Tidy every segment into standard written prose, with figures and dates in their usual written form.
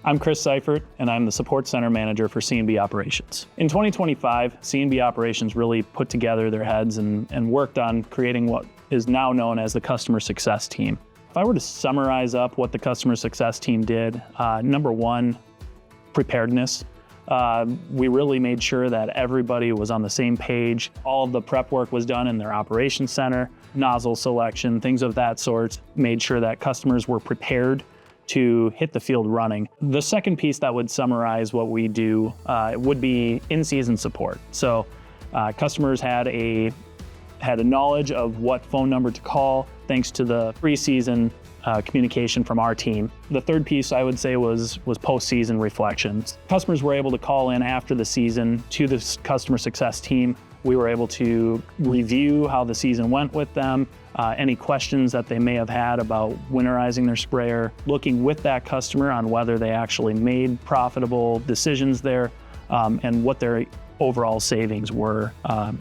I'm Chris Seifert, and I'm the Support Center Manager for C&B Operations. In 2025, C&B Operations really put together their heads and worked on creating what is now known as the Customer Success Team. If I were to summarize up what the Customer Success Team did, number one, preparedness. We really made sure that everybody was on the same page. All of the prep work was done in their operations center, nozzle selection, things of that sort, made sure that customers were prepared to hit the field running. The second piece that would summarize what we do would be in-season support. So customers had a knowledge of what phone number to call thanks to the pre-season communication from our team. The third piece I would say was post-season reflections. Customers were able to call in after the season to the customer success team. We were able to review how the season went with them, any questions that they may have had about winterizing their sprayer, looking with that customer on whether they actually made profitable decisions there, and what their overall savings were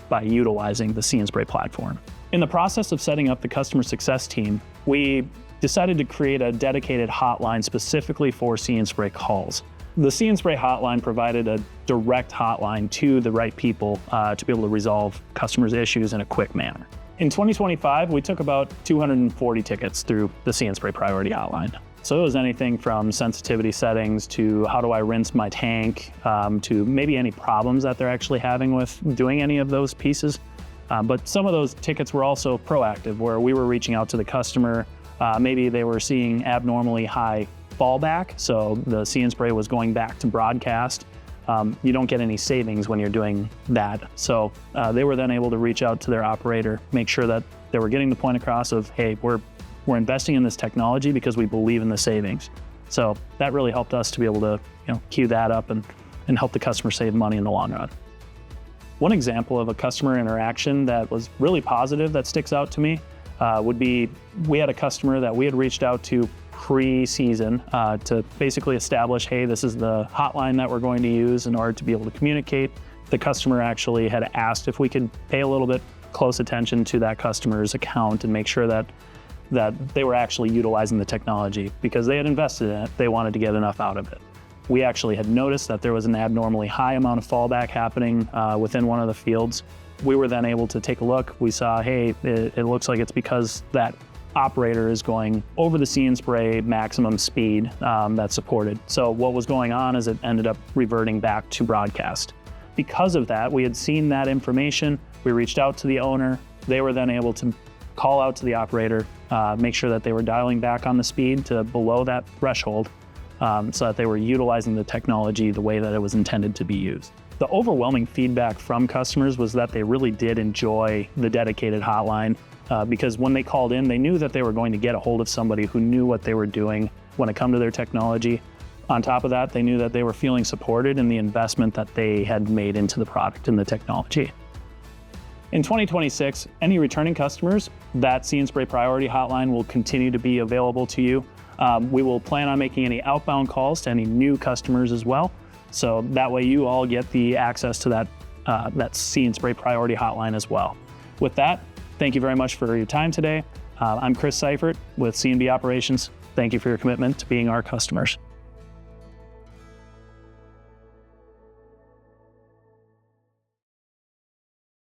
by utilizing the See & Spray platform. In the process of setting up the customer success team, we decided to create a dedicated hotline specifically for See & Spray calls. The See & Spray hotline provided a direct hotline to the right people to be able to resolve customers' issues in a quick manner. In 2025, we took about 240 tickets through the See & Spray Priority Hotline. So it was anything from sensitivity settings to how do I rinse my tank, to maybe any problems that they're actually having with doing any of those pieces. But some of those tickets were also proactive, where we were reaching out to the customer. Maybe they were seeing abnormally high fallback, so the See & Spray was going back to broadcast. You don't get any savings when you're doing that. So they were then able to reach out to their operator, make sure that they were getting the point across of, hey, we're investing in this technology because we believe in the savings. So that really helped us to be able to queue that up and help the customer save money in the long run. One example of a customer interaction that was really positive that sticks out to me would be, we had a customer that we had reached out to pre-season to basically establish, hey, this is the hotline that we're going to use in order to be able to communicate. The customer actually had asked if we could pay a little bit close attention to that customer's account and make sure that they were actually utilizing the technology because they had invested in it. They wanted to get enough out of it. We actually had noticed that there was an abnormally high amount of fallback happening within one of the fields. We were then able to take a look. We saw, hey, it looks like it's because that operator is going over the See & Spray maximum speed that's supported. So what was going on is it ended up reverting back to broadcast. Because of that, we had seen that information. We reached out to the owner. They were then able to call out to the operator, make sure that they were dialing back on the speed to below that threshold so that they were utilizing the technology the way that it was intended to be used. The overwhelming feedback from customers was that they really did enjoy the dedicated hotline because when they called in, they knew that they were going to get a hold of somebody who knew what they were doing when it come to their technology. On top of that, they knew that they were feeling supported in the investment that they had made into the product and the technology. In 2026, any returning customers, that See & Spray Priority Hotline will continue to be available to you. We will plan on making any outbound calls to any new customers as well. So that way you all get the access to that See & Spray Priority Hotline as well. With that, thank you very much for your time today. I'm Chris Seifert with C&B Operations. Thank you for your commitment to being our customers.